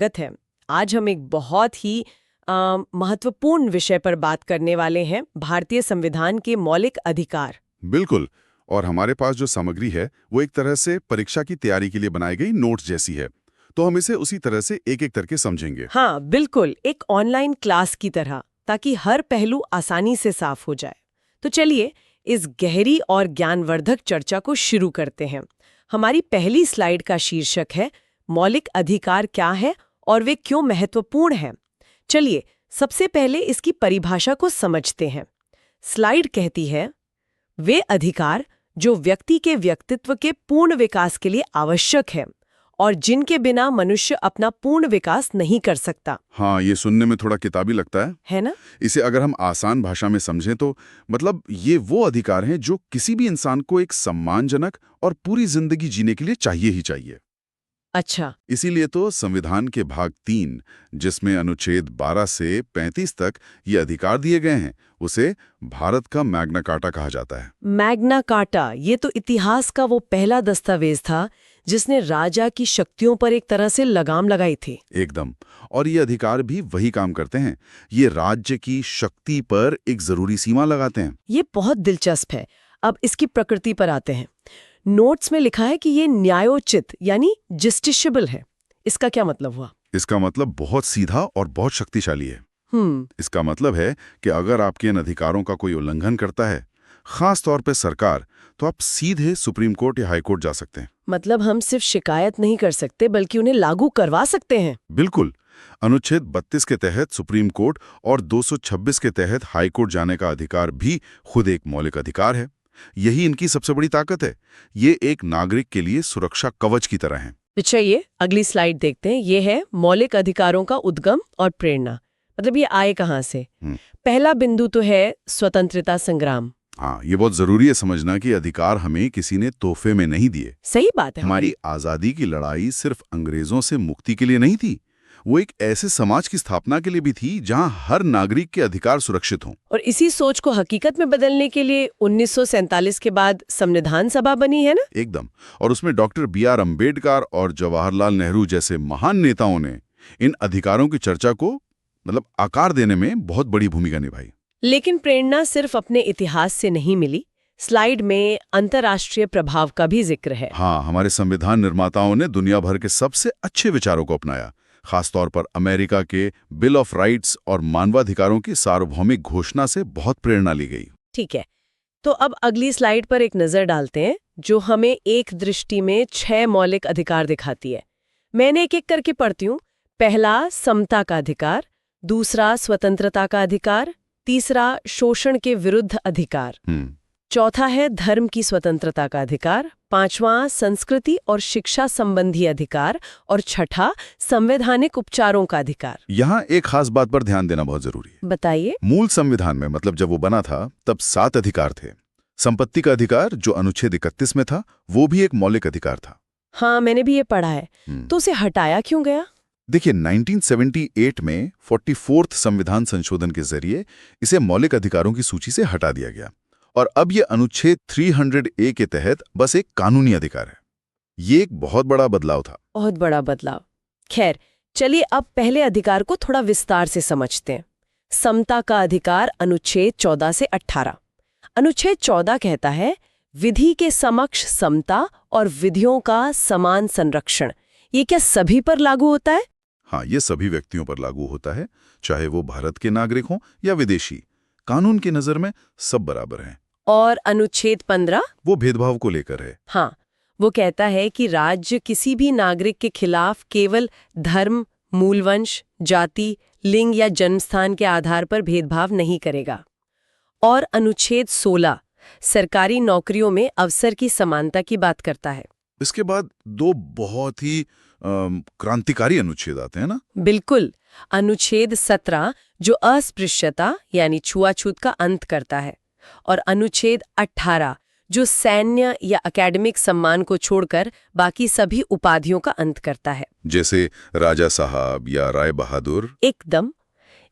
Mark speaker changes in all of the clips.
Speaker 1: स्वागत है। आज हम एक बहुत ही महत्वपूर्ण विषय पर बात करने वाले हैं, भारतीय संविधान के मौलिक अधिकार।
Speaker 2: बिल्कुल। और हमारे पास जो सामग्री है वो एक तरह से परीक्षा की तैयारी के लिए बनाई गई नोट्स जैसी है, तो हम इसे उसी तरह से एक एक करके समझेंगे।
Speaker 1: हाँ बिल्कुल, एक ऑनलाइन क्लास की तरह, ताकि हर पहलू आसानी से साफ हो जाए। तो चलिए इस गहरी और ज्ञानवर्धक चर्चा को शुरू करते हैं। हमारी पहली स्लाइड का शीर्षक है मौलिक अधिकार क्या है और वे क्यों महत्वपूर्ण हैं। चलिए सबसे पहले इसकी परिभाषा को समझते हैं। स्लाइड कहती है, वे अधिकार जो व्यक्ति के व्यक्तित्व के पूर्ण विकास के लिए आवश्यक है और जिनके बिना मनुष्य अपना पूर्ण विकास नहीं कर सकता।
Speaker 2: हाँ, ये सुनने में थोड़ा किताबी लगता है
Speaker 1: ना?
Speaker 2: इसे अगर हम आसान भाषा में समझें तो मतलब ये वो अधिकार हैं जो किसी भी इंसान को एक सम्मानजनक और पूरी जिंदगी जीने के लिए चाहिए ही चाहिए।
Speaker 1: अच्छा।
Speaker 2: इसीलिए तो संविधान के भाग 3, जिसमें अनुच्छेद 12 से 35 तक ये अधिकार दिए गए हैं, उसे भारत का मैग्ना कार्टा कहा जाता है।
Speaker 1: मैग्ना कार्टा, ये तो इतिहास का वो पहला दस्तावेज था जिसने राजा की शक्तियों पर एक तरह से लगाम लगाई थी।
Speaker 2: एकदम। और ये अधिकार भी वही काम करते हैं, ये राज्य की शक्ति पर एक जरूरी सीमा लगाते हैं।
Speaker 1: ये बहुत दिलचस्प है। अब इसकी प्रकृति पर आते हैं। नोट्स में लिखा है कि ये न्यायोचित यानी जस्टिसेबल है। इसका क्या मतलब हुआ?
Speaker 2: इसका मतलब बहुत सीधा और बहुत शक्तिशाली है। इसका मतलब है कि अगर आपके इन अधिकारों का कोई उल्लंघन करता है, खास तौर पे सरकार, तो आप सीधे सुप्रीम कोर्ट या हाई कोर्ट जा सकते हैं।
Speaker 1: मतलब हम सिर्फ शिकायत नहीं कर सकते बल्कि उन्हें लागू करवा सकते हैं।
Speaker 2: बिल्कुल। अनुच्छेद 32 के तहत सुप्रीम कोर्ट और 226 के तहत हाई कोर्ट जाने का अधिकार भी खुद एक मौलिक अधिकार है। यही इनकी सबसे बड़ी ताकत है। ये एक नागरिक के लिए सुरक्षा कवच की तरह है।
Speaker 1: चलिए अगली स्लाइड देखते हैं। ये है मौलिक अधिकारों का उद्गम और प्रेरणा। मतलब ये आए कहाँ से? पहला बिंदु तो है स्वतंत्रता संग्राम।
Speaker 2: हाँ, ये बहुत जरूरी है समझना कि अधिकार हमें किसी ने तोहफे में नहीं दिए।
Speaker 1: सही बात है।
Speaker 2: हमारी आजादी की लड़ाई सिर्फ अंग्रेजों से मुक्ति के लिए नहीं थी, वो एक ऐसे समाज की स्थापना के लिए भी थी जहां हर नागरिक के अधिकार सुरक्षित हों।
Speaker 1: और इसी सोच को हकीकत में बदलने के लिए 1947 के बाद संविधान सभा बनी है ना?
Speaker 2: एकदम। और उसमें डॉक्टर B.R. अम्बेडकर और जवाहरलाल नेहरू जैसे महान नेताओं ने इन अधिकारों की चर्चा को आकार देने में बहुत बड़ी भूमिका निभाई।
Speaker 1: लेकिन प्रेरणा सिर्फ अपने इतिहास से नहीं मिली। स्लाइड में अंतर्राष्ट्रीय प्रभाव का भी जिक्र है।
Speaker 2: हाँ, हमारे संविधान निर्माताओं ने दुनिया भर के सबसे अच्छे विचारों को अपनाया। खासतौर पर अमेरिका के बिल ऑफ राइट्स और मानवाधिकारों की सार्वभौमिक घोषणा से बहुत प्रेरणा ली गई।
Speaker 1: ठीक है, तो अब अगली स्लाइड पर एक नजर डालते हैं जो हमें एक दृष्टि में 6 मौलिक अधिकार दिखाती है। मैंने एक एक करके पढ़ती हूँ। पहला, समता का अधिकार। दूसरा, स्वतंत्रता का अधिकार। तीसरा, शोषण के विरुद्ध अधिकार। चौथा है धर्म की स्वतंत्रता का अधिकार। पांचवां, संस्कृति और शिक्षा संबंधी अधिकार। और छठा, संवैधानिक उपचारों का अधिकार।
Speaker 2: यहाँ एक खास बात पर ध्यान देना बहुत जरूरी है।
Speaker 1: बताइए।
Speaker 2: मूल संविधान में जब वो बना था तब 7 अधिकार थे। संपत्ति का अधिकार जो अनुच्छेद 31 में था, वो भी एक मौलिक अधिकार था।
Speaker 1: हाँ, मैंने भी ये पढ़ा है। तो उसे हटाया क्यों गया? देखिए,
Speaker 2: 1978 में 44th संविधान संशोधन के जरिए इसे मौलिक अधिकारों की सूची से हटा दिया गया और अब ये अनुच्छेद 300A के तहत बस एक कानूनी अधिकार है। ये एक बहुत बड़ा बदलाव था।
Speaker 1: बहुत बड़ा बदलाव। खैर, चलिए अब पहले अधिकार को थोड़ा विस्तार से समझते हैं। समता का अधिकार, अनुच्छेद 14 से 18। अनुच्छेद 14 कहता है, विधि के समक्ष समता और विधियों का समान संरक्षण। ये क्या सभी पर लागू होता है?
Speaker 2: हाँ, ये सभी व्यक्तियों पर लागू होता है, चाहे वो भारत के नागरिक हों या विदेशी। कानून की नजर में सब बराबर हैं।
Speaker 1: और अनुच्छेद 15?
Speaker 2: वो भेदभाव को लेकर है।
Speaker 1: हाँ, वो कहता है कि राज्य किसी भी नागरिक के खिलाफ केवल धर्म, मूलवंश, जाति, लिंग या जन्मस्थान के आधार पर भेदभाव नहीं करेगा। और अनुच्छेद 16 सरकारी नौकरियों में अवसर की समानता की बात करता है।
Speaker 2: इसके बाद 2 बहुत ही क्रांतिकारी अनुच्छेद आते हैं ना?
Speaker 1: बिल्कुल। अनुच्छेद 17 जो अस्पृश्यता यानी छुआछूत का अंत करता है, और अनुच्छेद 18 जो सैन्य या एकेडमिक सम्मान को छोड़कर बाकी सभी उपाधियों का अंत करता है,
Speaker 2: जैसे राजा साहब या राय बहादुर।
Speaker 1: एकदम।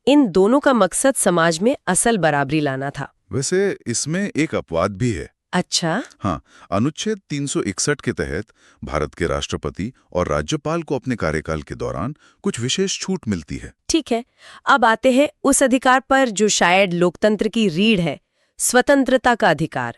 Speaker 1: इन दोनों का मकसद समाज में असल बराबरी लाना था।
Speaker 2: वैसे इसमें एक अपवाद भी है।
Speaker 1: अच्छा।
Speaker 2: हाँ, अनुच्छेद 361 के तहत भारत के राष्ट्रपति और राज्यपाल को अपने कार्यकाल के दौरान कुछ विशेष छूट मिलती है।
Speaker 1: ठीक है, अब आते हैं उस अधिकार पर जो शायद लोकतंत्र की रीढ़ है, स्वतंत्रता का अधिकार,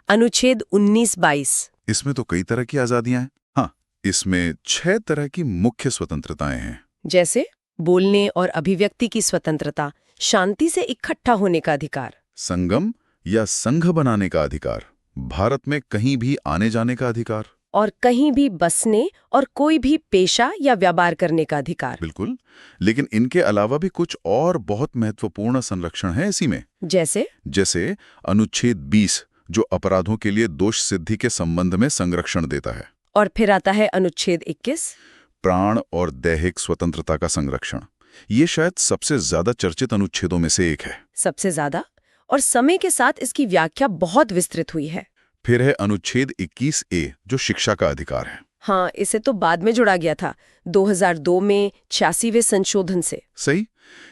Speaker 1: अनुच्छेद 19-22।
Speaker 2: इसमें तो कई तरह की आजादियां हैं। हाँ, इसमें 6 तरह की मुख्य स्वतंत्रताएं हैं।
Speaker 1: जैसे बोलने और अभिव्यक्ति की स्वतंत्रता, शांति से इकट्ठा होने का अधिकार,
Speaker 2: संगम या संघ बनाने का अधिकार, भारत में कहीं भी आने जाने का अधिकार।
Speaker 1: और कहीं भी बसने और कोई भी पेशा या व्यापार करने का अधिकार।
Speaker 2: बिल्कुल, लेकिन इनके अलावा भी कुछ और बहुत महत्वपूर्ण संरक्षण है इसी में। जैसे अनुच्छेद 20 जो अपराधों के लिए दोष सिद्धि के संबंध में संरक्षण देता है।
Speaker 1: और फिर आता है अनुच्छेद 21,
Speaker 2: प्राण और दैहिक स्वतंत्रता का संरक्षण। ये शायद सबसे ज्यादा चर्चित अनुच्छेदों में से एक है।
Speaker 1: सबसे ज्यादा, और समय के साथ इसकी व्याख्या बहुत विस्तृत हुई है।
Speaker 2: फिर है अनुच्छेद 21A जो शिक्षा का अधिकार है।
Speaker 1: हाँ, इसे तो बाद में जोड़ा गया था 2002 में 86वें संशोधन से।
Speaker 2: सही,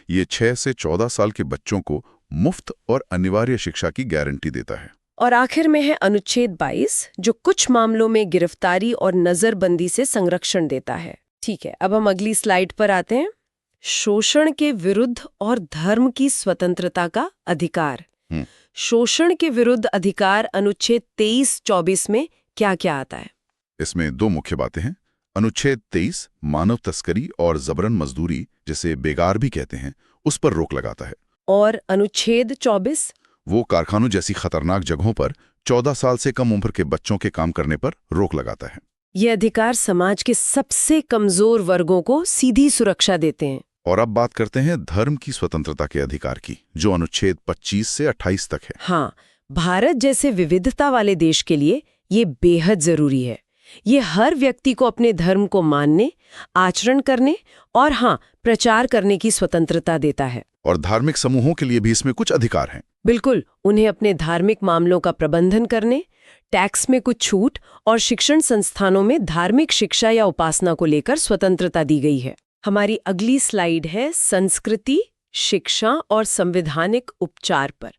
Speaker 2: ये 6 से 14 साल के बच्चों को मुफ्त और अनिवार्य शिक्षा की गारंटी देता है।
Speaker 1: और आखिर में है अनुच्छेद 22 जो कुछ मामलों में गिरफ्तारी और नजरबंदी से संरक्षण देता है। ठीक है, अब हम अगली स्लाइड पर आते हैं। शोषण के विरुद्ध और धर्म की स्वतंत्रता का अधिकार। शोषण के विरुद्ध अधिकार अनुच्छेद 23-24 में क्या क्या आता है?
Speaker 2: इसमें 2 मुख्य बातें हैं। अनुच्छेद 23 मानव तस्करी और जबरन मजदूरी, जिसे बेगार भी कहते हैं, उस पर रोक लगाता है।
Speaker 1: और अनुच्छेद 24
Speaker 2: वो कारखानों जैसी खतरनाक जगहों पर 14 साल से कम उम्र के बच्चों के काम करने पर रोक लगाता है।
Speaker 1: ये अधिकार समाज के सबसे कमजोर वर्गों को सीधी सुरक्षा देते हैं।
Speaker 2: और अब बात करते हैं धर्म की स्वतंत्रता के अधिकार की, जो अनुच्छेद 25 से 28 तक है।
Speaker 1: हाँ, भारत जैसे विविधता वाले देश के लिए ये बेहद जरूरी है। ये हर व्यक्ति को अपने धर्म को मानने, आचरण करने और प्रचार करने की स्वतंत्रता देता है।
Speaker 2: और धार्मिक समूहों के लिए भी इसमें कुछ अधिकार हैं।
Speaker 1: बिल्कुल, उन्हें अपने धार्मिक मामलों का प्रबंधन करने, टैक्स में कुछ छूट और शिक्षण संस्थानों में धार्मिक शिक्षा या उपासना को लेकर स्वतंत्रता दी गई है। हमारी अगली स्लाइड है संस्कृति, शिक्षा और संवैधानिक उपचार पर।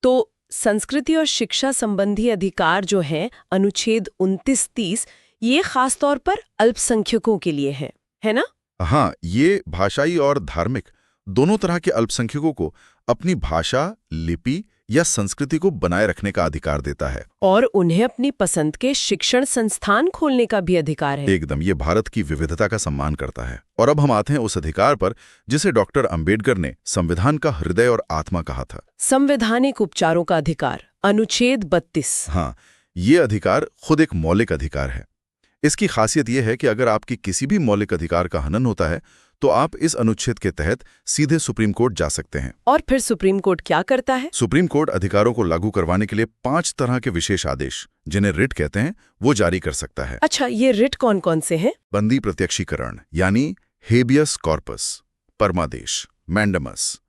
Speaker 1: तो संस्कृति और शिक्षा संबंधी अधिकार जो हैं अनुच्छेद 29-30, ये खास तौर पर अल्पसंख्यकों के लिए है ना?
Speaker 2: हाँ, ये भाषाई और धार्मिक दोनों तरह के अल्पसंख्यकों को अपनी भाषा, लिपि या संस्कृति को बनाए रखने का अधिकार देता है।
Speaker 1: और उन्हें अपनी पसंद के शिक्षण संस्थान खोलने का भी अधिकार है।
Speaker 2: एकदम, ये भारत की विविधता का सम्मान करता है। और अब हम आते हैं उस अधिकार पर जिसे डॉक्टर अंबेडकर ने संविधान का हृदय और आत्मा कहा था।
Speaker 1: संवैधानिक उपचारों का अधिकार, अनुच्छेद 32।
Speaker 2: हाँ, ये अधिकार खुद एक मौलिक अधिकार है। इसकी खासियत यह है कि अगर आपकी किसी भी मौलिक अधिकार का हनन होता है तो आप इस अनुच्छेद के तहत सीधे सुप्रीम कोर्ट जा सकते हैं।
Speaker 1: और फिर सुप्रीम कोर्ट क्या करता है?
Speaker 2: सुप्रीम कोर्ट अधिकारों को लागू करवाने के लिए 5 तरह के विशेष आदेश, जिन्हें रिट कहते हैं, वो जारी कर सकता है।
Speaker 1: अच्छा, ये रिट कौन कौन से हैं?
Speaker 2: बंदी प्रत्यक्षीकरण यानी हेबियस कॉर्पस, परमादेश, मैंडमस,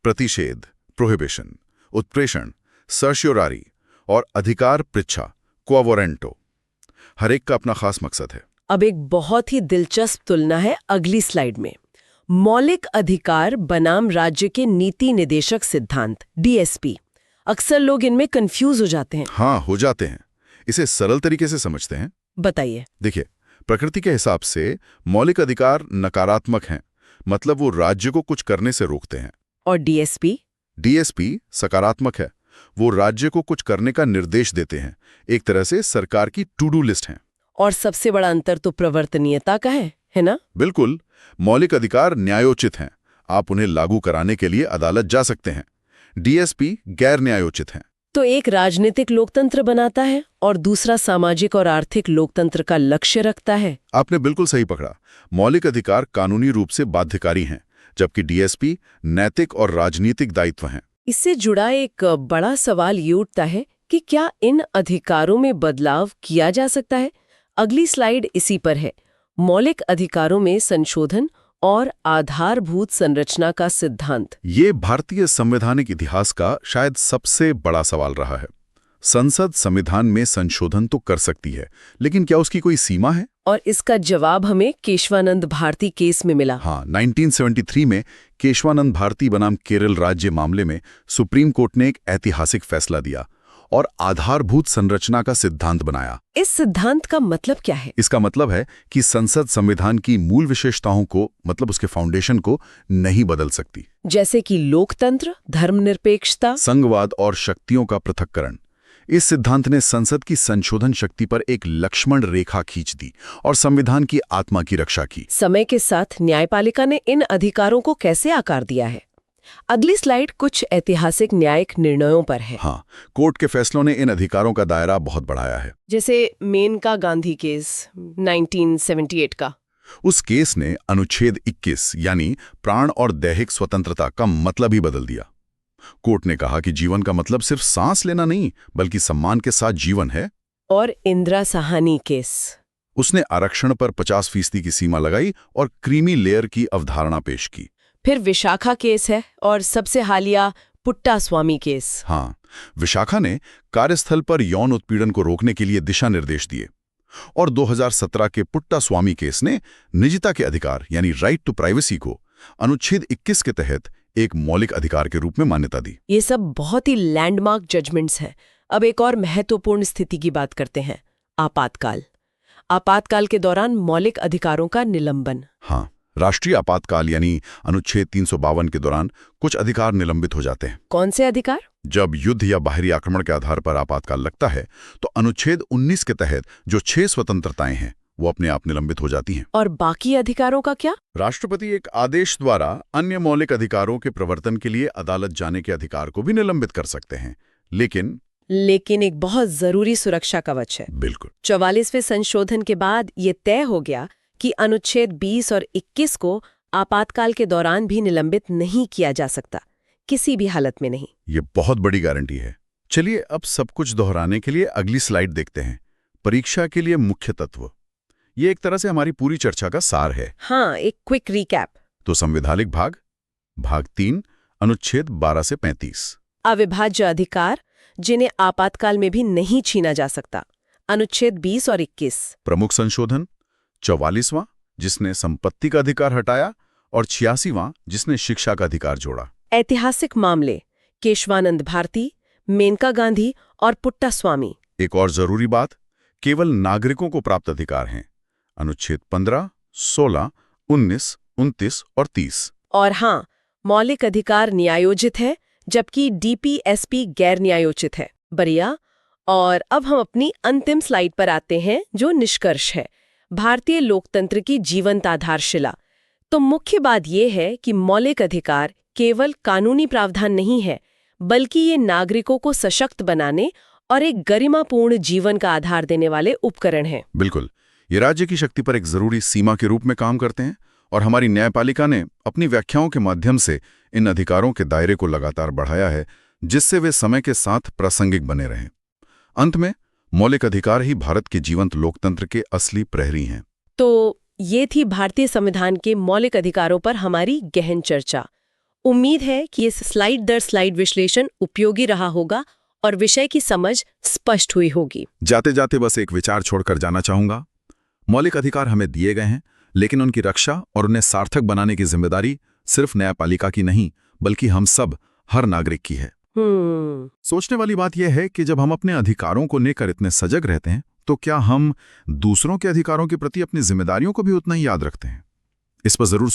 Speaker 2: प्रतिषेध, प्रोहिबिशन, उत्प्रेषण, सर्शियोरारी और अधिकार पृच्छा, क्वा वारंटो। हर एक का अपना खास मकसद है।
Speaker 1: अब एक बहुत ही दिलचस्प तुलना है अगली स्लाइड में। मौलिक अधिकार बनाम राज्य के नीति निदेशक सिद्धांत, DSP। अक्सर लोग इनमें कंफ्यूज हो जाते हैं।
Speaker 2: हाँ, हो जाते हैं। इसे सरल तरीके से समझते हैं।
Speaker 1: बताइए।
Speaker 2: देखिए, प्रकृति के हिसाब से मौलिक अधिकार नकारात्मक हैं, मतलब वो राज्य को कुछ करने से रोकते हैं।
Speaker 1: और DSP
Speaker 2: सकारात्मक है, वो राज्य को कुछ करने का निर्देश देते हैं। एक तरह से सरकार की टू डू लिस्ट है।
Speaker 1: और सबसे बड़ा अंतर तो प्रवर्तनीयता का है ना?
Speaker 2: बिल्कुल, मौलिक अधिकार न्यायोचित हैं, आप उन्हें लागू कराने के लिए अदालत जा सकते हैं। DSP गैर न्यायोचित हैं।
Speaker 1: तो एक राजनीतिक लोकतंत्र बनाता है और दूसरा सामाजिक और आर्थिक लोकतंत्र का लक्ष्य रखता है।
Speaker 2: आपने बिल्कुल सही पकड़ा। मौलिक अधिकार कानूनी रूप से बाध्यकारी हैं, जबकि DSP नैतिक और राजनीतिक दायित्व हैं।
Speaker 1: इससे जुड़ा एक बड़ा सवाल ये उठता है कि क्या इन अधिकारों में बदलाव किया जा सकता है? अगली स्लाइड इसी पर है। मौलिक अधिकारों में संशोधन और आधारभूत संरचना का सिद्धांत।
Speaker 2: ये भारतीय संवैधानिक इतिहास का शायद सबसे बड़ा सवाल रहा है। संसद संविधान में संशोधन तो कर सकती है, लेकिन क्या उसकी कोई सीमा है?
Speaker 1: और इसका जवाब हमें केशवानंद भारती केस में मिला।
Speaker 2: हाँ, 1973 में केशवानंद भारती बनाम केरल राज्य मामले में सुप्रीम कोर्ट ने एक ऐतिहासिक फैसला दिया और आधारभूत संरचना का सिद्धांत बनाया।
Speaker 1: इस सिद्धांत का मतलब क्या है?
Speaker 2: इसका मतलब है कि संसद संविधान की मूल विशेषताओं को, मतलब उसके फाउंडेशन को, नहीं बदल सकती।
Speaker 1: जैसे कि लोकतंत्र, धर्मनिरपेक्षता,
Speaker 2: संघवाद और शक्तियों का पृथक्करण। इस सिद्धांत ने संसद की संशोधन शक्ति पर एक लक्ष्मण रेखा खींच दी और संविधान की आत्मा की रक्षा की।
Speaker 1: समय के साथ न्यायपालिका ने इन अधिकारों को कैसे आकार दिया है? अगली स्लाइड कुछ ऐतिहासिक न्यायिक निर्णयों पर है।
Speaker 2: हाँ, कोर्ट के फैसलों ने इन अधिकारों का दायरा बहुत बढ़ाया है।
Speaker 1: जैसे मेनका गांधी केस 1978 का।
Speaker 2: उस केस ने अनुच्छेद 21 यानी प्राण और दैहिक स्वतंत्रता का मतलब ही बदल दिया। कोर्ट ने कहा कि जीवन का मतलब सिर्फ सांस लेना नहीं, बल्कि सम्मान के साथ जीवन है।
Speaker 1: और इंदिरा साहनी केस,
Speaker 2: उसने आरक्षण पर 50% की सीमा लगाई और क्रीमी लेयर की अवधारणा पेश की।
Speaker 1: फिर विशाखा केस है और सबसे हालिया पुट्टास्वामी केस।
Speaker 2: हाँ, विशाखा ने कार्यस्थल पर यौन उत्पीड़न को रोकने के लिए दिशा निर्देश दिए और 2017 के पुट्टास्वामी केस ने निजता के अधिकार यानी राइट टू प्राइवेसी को अनुच्छेद 21 के तहत एक मौलिक अधिकार के रूप में मान्यता दी।
Speaker 1: ये सब बहुत ही लैंडमार्क जजमेंट्स हैं। अब एक और महत्वपूर्ण स्थिति की बात करते हैं, आपातकाल। आपातकाल के दौरान मौलिक अधिकारों का निलंबन।
Speaker 2: हाँ, राष्ट्रीय आपातकाल यानी अनुच्छेद 352 के दौरान कुछ अधिकार निलंबित हो जाते हैं।
Speaker 1: कौन से अधिकार?
Speaker 2: जब युद्ध या बाहरी आक्रमण के आधार पर आपातकाल लगता है तो अनुच्छेद 19 के तहत जो 6 स्वतंत्रताएं हैं वो अपने आप निलंबित हो जाती हैं।
Speaker 1: और बाकी अधिकारों का क्या?
Speaker 2: राष्ट्रपति एक आदेश द्वारा अन्य मौलिक अधिकारों के प्रवर्तन के लिए अदालत जाने के अधिकार को भी निलंबित कर सकते हैं। लेकिन
Speaker 1: एक बहुत जरूरी सुरक्षा कवच है।
Speaker 2: बिल्कुल।
Speaker 1: 44वें संशोधन के बाद ये तय हो गया कि अनुच्छेद 20 और 21 को आपातकाल के दौरान भी निलंबित नहीं किया जा सकता, किसी भी हालत में नहीं।
Speaker 2: ये बहुत बड़ी गारंटी है। चलिए अब सब कुछ दोहराने के लिए अगली स्लाइड देखते हैं। परीक्षा के लिए मुख्य तत्व। ये एक तरह से हमारी पूरी चर्चा का सार है।
Speaker 1: हाँ, एक क्विक रिकैप।
Speaker 2: तो संवैधानिक भाग 3, अनुच्छेद 12 से 35।
Speaker 1: अविभाज्य अधिकार जिन्हें आपातकाल में भी नहीं छीना जा सकता, अनुच्छेद 20 और 21।
Speaker 2: प्रमुख संशोधन 44वां जिसने संपत्ति का अधिकार हटाया और 86वां जिसने शिक्षा का अधिकार जोड़ा।
Speaker 1: ऐतिहासिक मामले केशवानंद भारती, मेनका गांधी और पुट्टास्वामी।
Speaker 2: एक और जरूरी बात, केवल नागरिकों को प्राप्त अधिकार हैं, अनुच्छेद 15, 16, 19, 29 और 30।
Speaker 1: और हाँ, मौलिक अधिकार न्यायोचित है जबकि डीपीएसपी गैर न्यायोचित है। बढ़िया। और अब हम अपनी अंतिम स्लाइड पर आते हैं जो निष्कर्ष है, भारतीय लोकतंत्र की जीवंत आधारशिला। तो मुख्य बात यह है कि मौलिक अधिकार केवल कानूनी प्रावधान नहीं है, बल्कि ये नागरिकों को सशक्त बनाने और एक गरिमापूर्ण जीवन का आधार देने वाले उपकरण हैं।
Speaker 2: बिल्कुल, ये राज्य की शक्ति पर एक जरूरी सीमा के रूप में काम करते हैं और हमारी न्यायपालिका ने अपनी व्याख्याओं के माध्यम से इन अधिकारों के दायरे को लगातार बढ़ाया है, जिससे वे समय के साथ प्रासंगिक बने रहें। अंत में मौलिक अधिकार ही भारत के जीवंत लोकतंत्र के असली प्रहरी हैं।
Speaker 1: तो ये थी भारतीय संविधान के मौलिक अधिकारों पर हमारी गहन चर्चा। उम्मीद है कि इस स्लाइड दर स्लाइड विश्लेषण उपयोगी रहा होगा और विषय की समझ स्पष्ट हुई होगी।
Speaker 2: जाते जाते बस एक विचार छोड़कर जाना चाहूंगा। मौलिक अधिकार हमें दिए गए हैं, लेकिन उनकी रक्षा और उन्हें सार्थक बनाने की जिम्मेदारी सिर्फ न्यायपालिका की नहीं, बल्कि हम सब, हर नागरिक की है। सोचने वाली बात यह है कि जब हम अपने अधिकारों को लेकर इतने सजग रहते हैं, तो क्या हम दूसरों के अधिकारों के प्रति अपनी जिम्मेदारियों को भी उतना ही याद रखते हैं? इस पर जरूर